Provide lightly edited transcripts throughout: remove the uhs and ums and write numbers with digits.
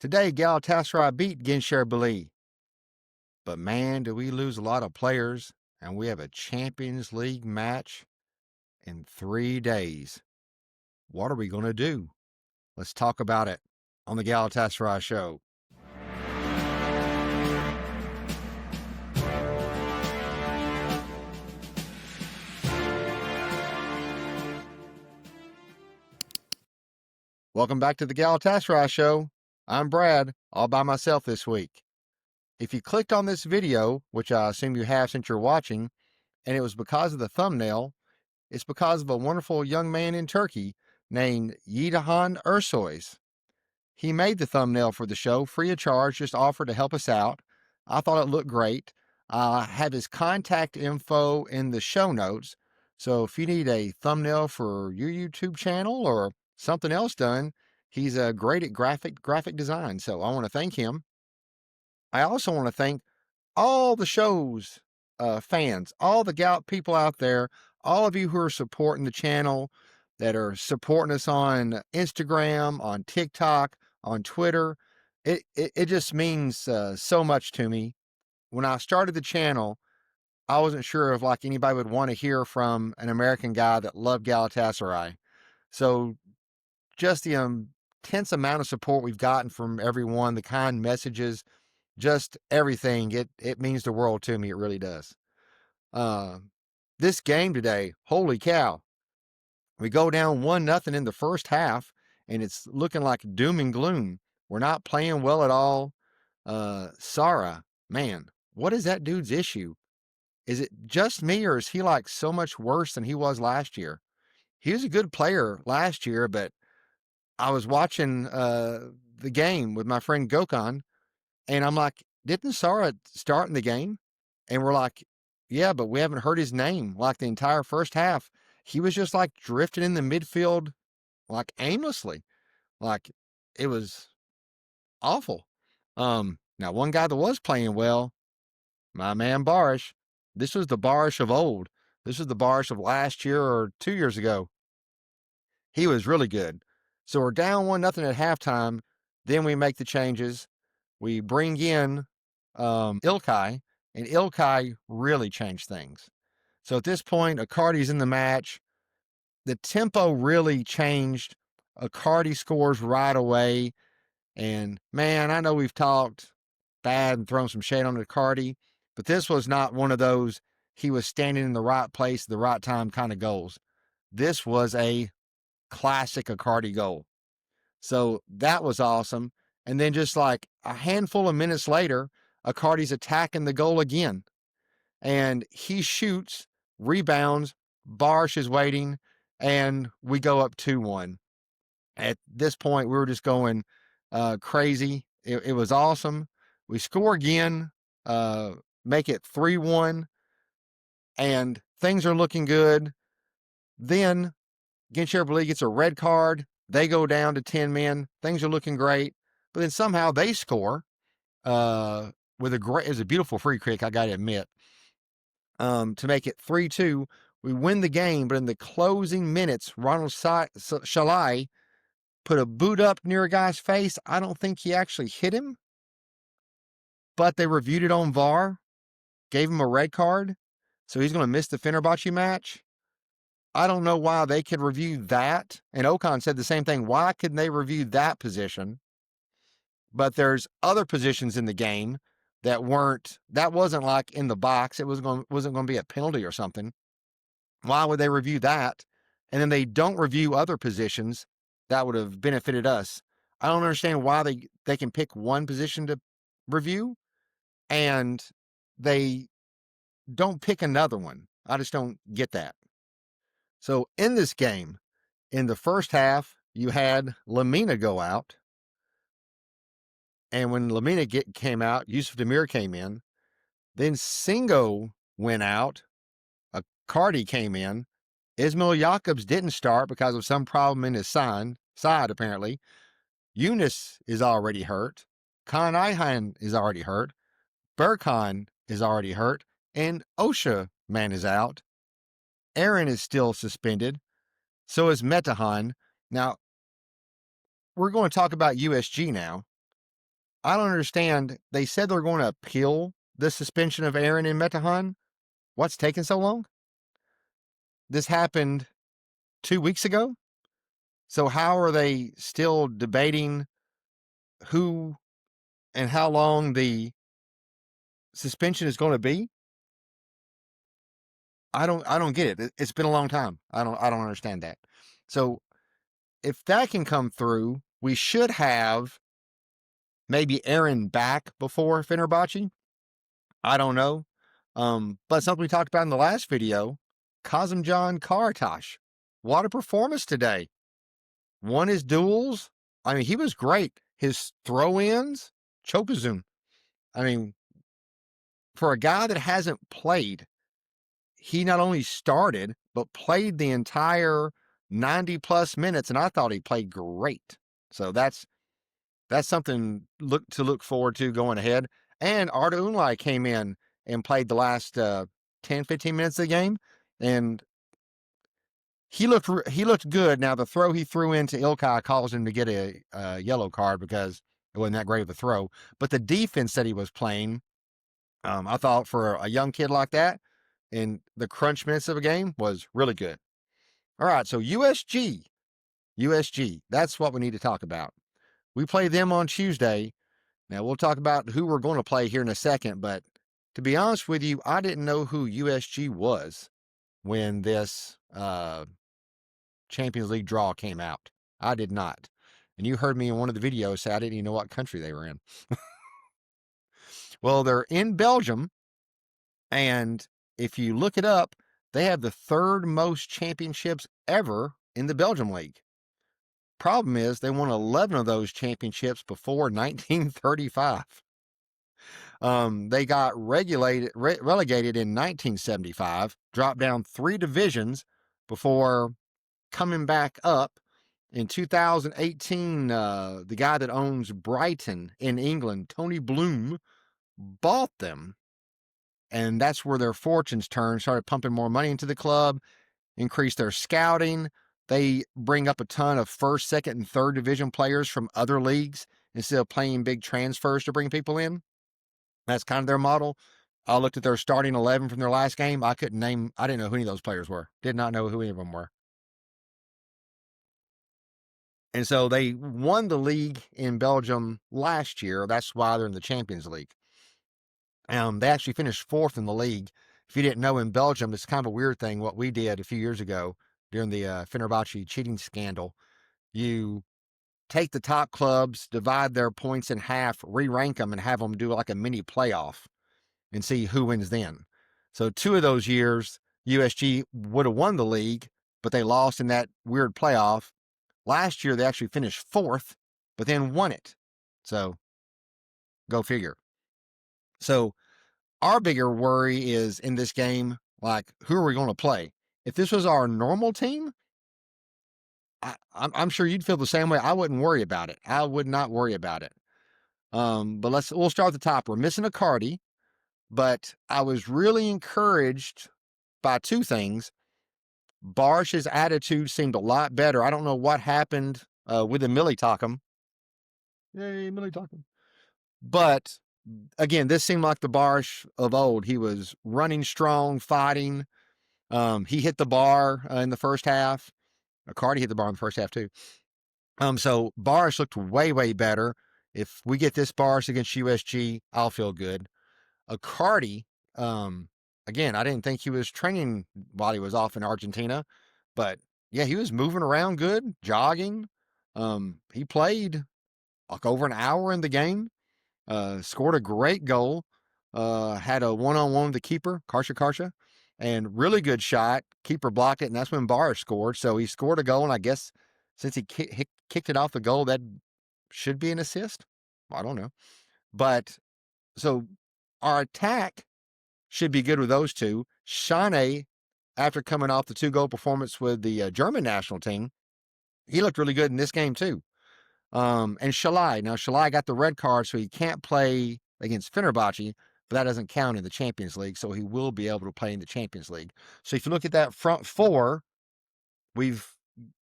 Today, Galatasaray beat Gençlerbirliği. But man, do we lose a lot of players, and we have a Champions League match in 3 days. What are we going to do? Let's talk about it on the Galatasaray Show. Welcome back to the Galatasaray Show. I'm Brad, all by myself this week. If you clicked on this video, which I assume you have since you're watching, and it was because of the thumbnail, it's because of a wonderful young man in Turkey named Yidahan Ersoy. He made the thumbnail for the show free of charge, just offered to help us out. I thought it looked great. I have his contact info in the show notes, so if you need a thumbnail for your YouTube channel or something else done, he's great at graphic design, so I want to thank him. I also want to thank all the show's fans, all the Gout people out there, all of you who are supporting the channel, that are supporting us on Instagram, on TikTok, on Twitter. It just means so much to me. When I started the channel, I wasn't sure if like anybody would want to hear from an American guy that loved Galatasaray. So just the intense amount of support we've gotten from everyone, the kind messages, just everything. It means the world to me. It really does. This game today, holy cow. We go down 1-0 in the first half, and it's looking like doom and gloom. We're not playing well at all. Sara, man, what is that dude's issue? Is it just me, or is he like so much worse than he was last year? He was a good player last year, but I was watching the game with my friend Okan, and I'm like, didn't Sara start in the game? And we're like, yeah, but we haven't heard his name like the entire first half. He was just like drifting in the midfield, like aimlessly. Like it was awful. Now one guy that was playing well, my man Barish. This was the Barish of old. This was the Barish of last year or 2 years ago. He was really good. So we're down 1-0 at halftime. Then we make the changes. We bring in Ilkay, and Ilkay really changed things. So at this point, Icardi's in the match. The tempo really changed. Icardi scores right away. And man, I know we've talked bad and thrown some shade on Icardi, but this was not one of those he was standing in the right place at the right time kind of goals. This was a classic Icardi goal. So that was awesome. And then just like a handful of minutes later, Icardi's attacking the goal again. And he shoots, rebounds, Barsh is waiting, and we go up 2-1. At this point, we were just going crazy. It was awesome. We score again, make it 3-1, and things are looking good. Then Gençlerbirliği gets a red card. They go down to 10 men. Things are looking great. But then somehow they score with it was a beautiful free kick, I got to admit, to make it 3-2. We win the game, but in the closing minutes, Ronald Shalai put a boot up near a guy's face. I don't think he actually hit him, but they reviewed it on VAR, gave him a red card, so he's going to miss the Fenerbahce match. I don't know why they could review that. And Okan said the same thing. Why couldn't they review that position? But there's other positions in the game that wasn't like in the box. It wasn't going to be a penalty or something. Why would they review that? And then they don't review other positions that would have benefited us. I don't understand why they can pick one position to review and they don't pick another one. I just don't get that. So in this game, in the first half, you had Lamina go out. And when Lamina came out, Yusuf Demir came in. Then Singo went out. Icardi came in. Ismail Jakobs didn't start because of some problem in his side, apparently. Yunus is already hurt. Kaan Ayhan is already hurt. Berkan is already hurt. And Osha man is out. Aaron is still suspended. So is Metahan. Now, we're going to talk about USG now. I don't understand. They said they're going to appeal the suspension of Aaron and Metahan. What's taking so long? This happened 2 weeks ago. So how are they still debating who and how long the suspension is going to be? I don't get it. It's been a long time. I don't understand that. So if that can come through, we should have maybe Aaron back before Fenerbahce. I don't know. But something we talked about in the last video, Kazımcan Karataş. What a performance today. Won his duels. I mean, he was great. His throw-ins, Chokuzun. I mean, for a guy that hasn't played, he not only started, but played the entire 90 plus minutes, and I thought he played great. So that's something to look forward to going ahead. And Arda Unlai came in and played the last 10, 15 minutes of the game, and he looked good. Now, the throw he threw into Ilkay caused him to get a yellow card because it wasn't that great of a throw. But the defense that he was playing, I thought for a young kid like that, in the crunch minutes of a game, was really good. All right, so USG, that's what we need to talk about. We play them on Tuesday. Now, we'll talk about who we're going to play here in a second, but to be honest with you, I didn't know who USG was when this Champions League draw came out. I did not. And you heard me in one of the videos say I didn't even know what country they were in. Well, they're in Belgium, and if you look it up, they have the third most championships ever in the Belgium League. Problem is, they won 11 of those championships before 1935. They got relegated in 1975, dropped down 3 divisions before coming back up. In 2018, the guy that owns Brighton in England, Tony Bloom, bought them. And that's where their fortunes turned, started pumping more money into the club, increased their scouting. They bring up a ton of first, second, and third division players from other leagues instead of playing big transfers to bring people in. That's kind of their model. I looked at their starting 11 from their last game. I didn't know who any of those players were. Did not know who any of them were. And so they won the league in Belgium last year. That's why they're in the Champions League. They actually finished 4th in the league. If you didn't know, in Belgium, it's kind of a weird thing what we did a few years ago during the Fenerbahce cheating scandal. You take the top clubs, divide their points in half, re-rank them, and have them do like a mini playoff and see who wins then. So 2 of those years, USG would have won the league, but they lost in that weird playoff. Last year, they actually finished 4th, but then won it. So go figure. So our bigger worry is in this game, like, who are we going to play? If this was our normal team, I'm sure you'd feel the same way. I wouldn't worry about it. I would not worry about it. But we'll start at the top. We're missing Icardi, but I was really encouraged by 2 things. Barsh's attitude seemed a lot better. I don't know what happened with the Millie Talkham. Yay, Millie Talkham. But again, this seemed like the Barsh of old. He was running strong, fighting. He hit the bar in the first half. Icardi hit the bar in the first half too. So Barsh looked way, way better. If we get this Barsh against USG, I'll feel good. Icardi, again, I didn't think he was training while he was off in Argentina, but yeah, he was moving around good, jogging. He played like over an hour in the game, scored a great goal, had a one-on-one with the keeper, Karsha, and really good shot. Keeper blocked it, and that's when Barr scored. So he scored a goal, and I guess since he kicked it off the goal, that should be an assist. I don't know. But so our attack should be good with those 2. Shane, after coming off the 2-goal performance with the German national team, he looked really good in this game too. And Shalai. Now, Shalai got the red card, so he can't play against Fenerbahce, but that doesn't count in the Champions League, so he will be able to play in the Champions League. So if you look at that front 4, we've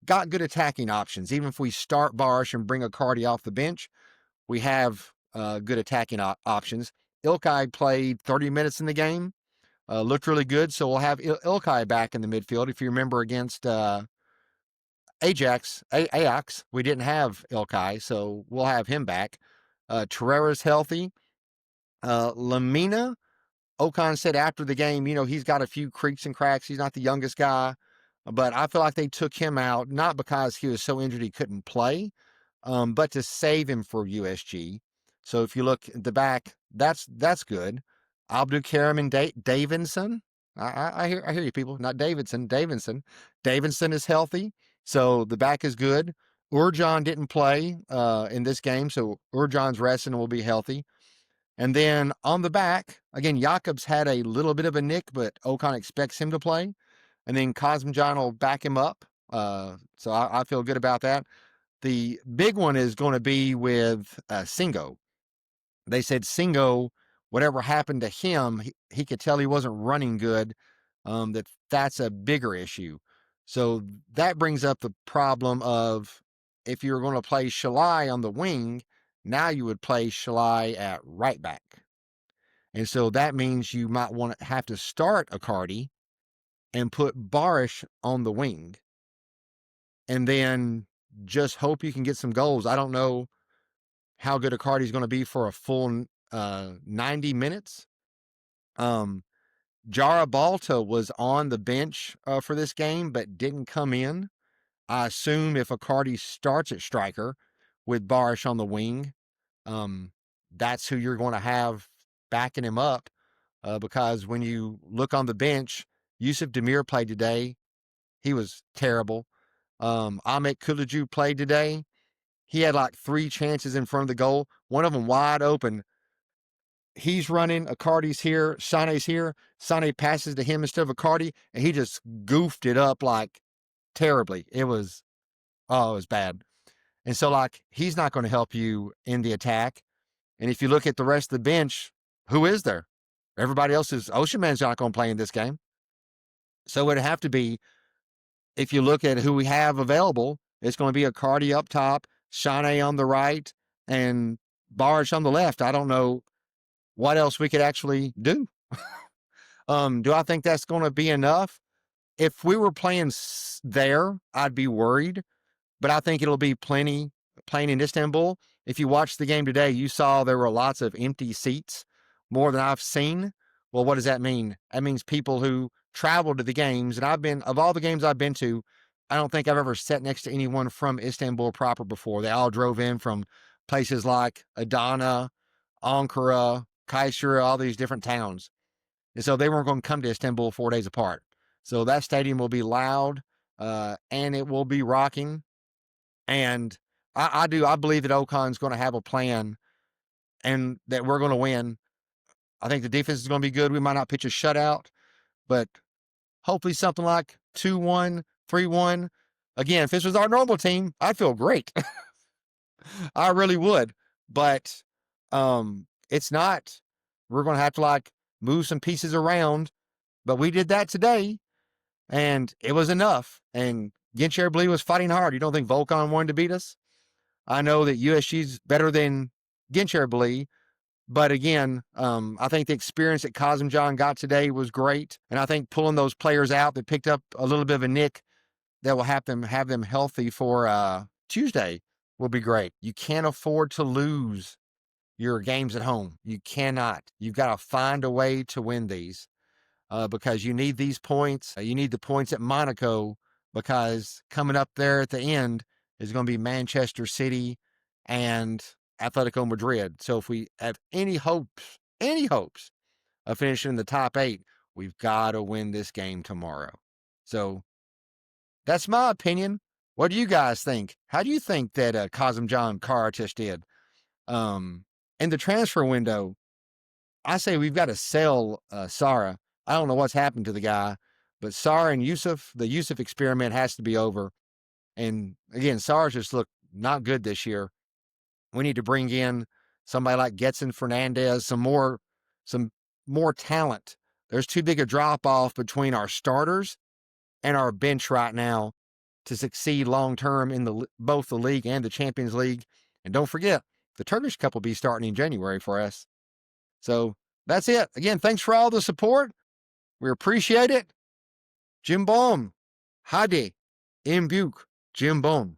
got good attacking options. Even if we start Barsh and bring Icardi off the bench, we have good attacking options. Ilkay played 30 minutes in the game, looked really good. So we'll have Ilkay back in the midfield. If you remember against Ajax, we didn't have Ilkay, so we'll have him back. Torreira's healthy. Lamina, Okan said after the game, he's got a few creaks and cracks. He's not the youngest guy, but I feel like they took him out, not because he was so injured he couldn't play, but to save him for USG. So if you look at the back, that's good. Abdulkarim and Davinson. I hear you people. Not Davidson. Davinson is healthy, so the back is good. Urjan didn't play in this game, so Urjan's resting and will be healthy. And then on the back, again, Jakobs had a little bit of a nick, but Okan expects him to play. And then Kazımcan will back him up. So I feel good about that. The big one is going to be with Singo. They said Singo, whatever happened to him, he could tell he wasn't running good, that's a bigger issue. So that brings up the problem of if you're going to play Shalai on the wing, now you would play Shalai at right back. And so that means you might want to have to start Icardi and put Barish on the wing. And then just hope you can get some goals. I don't know how good Icardi is going to be for a full 90 minutes. Jarabalta was on the bench for this game, but didn't come in. I assume if Icardi starts at striker with Barish on the wing, that's who you're going to have backing him up. Because when you look on the bench, Yusuf Demir played today. He was terrible. Ahmet Kulaju played today. He had like 3 chances in front of the goal, one of them wide open. He's running, Icardi's here, Sané's here. Sané passes to him instead of Icardi, and he just goofed it up like terribly. It was bad. And so, like, he's not going to help you in the attack. And if you look at the rest of the bench, who is there? Everybody else is, Osimhen's not going to play in this game. So it'd have to be, if you look at who we have available, it's going to be Icardi up top, Sané on the right, and Barish on the left. I don't know what else we could actually do. Do I think that's going to be enough? If we were playing there, I'd be worried, but I think it'll be plenty playing in Istanbul. If you watched the game today, you saw there were lots of empty seats, more than I've seen. Well, what does that mean? That means people who travel to the games, and of all the games I've been to, I don't think I've ever sat next to anyone from Istanbul proper before. They all drove in from places like Adana, Ankara, Kayseri, all these different towns. And so they weren't going to come to Istanbul 4 days apart. So that stadium will be loud, and it will be rocking. And I believe that Okan's going to have a plan and that we're going to win. I think the defense is going to be good. We might not pitch a shutout, but hopefully something like 2-1, 3-1. Again, if this was our normal team, I'd feel great. I really would. But it's not. We're going to have to like move some pieces around. But we did that today, and it was enough. And Gençlerbirliği was fighting hard. You don't think Volkan wanted to beat us? I know that USG's better than Gençlerbirliği, but again, I think the experience that Kazımcan got today was great, and I think pulling those players out that picked up a little bit of a nick that will have them healthy for Tuesday will be great. You can't afford to lose your games at home. You cannot. You've got to find a way to win these because you need these points. You need the points at Monaco because coming up there at the end is going to be Manchester City and Atletico Madrid. So if we have any hopes of finishing in the top 8, we've got to win this game tomorrow. So that's my opinion. What do you guys think? How do you think that Kazımcan Karacic did? In the transfer window, I say we've got to sell Sara. I don't know what's happened to the guy, but Sara and the Yusuf experiment has to be over. And again, Sara's just looked not good this year. We need to bring in somebody like Getson Fernandez, some more talent. There's too big a drop off between our starters and our bench right now to succeed long term in both the league and the Champions League. And don't forget, The Turkish Cup will be starting in January for us. So that's it. Again, thanks for all the support. We appreciate it. Jimbom. Hadi. En büyük. Jimbom.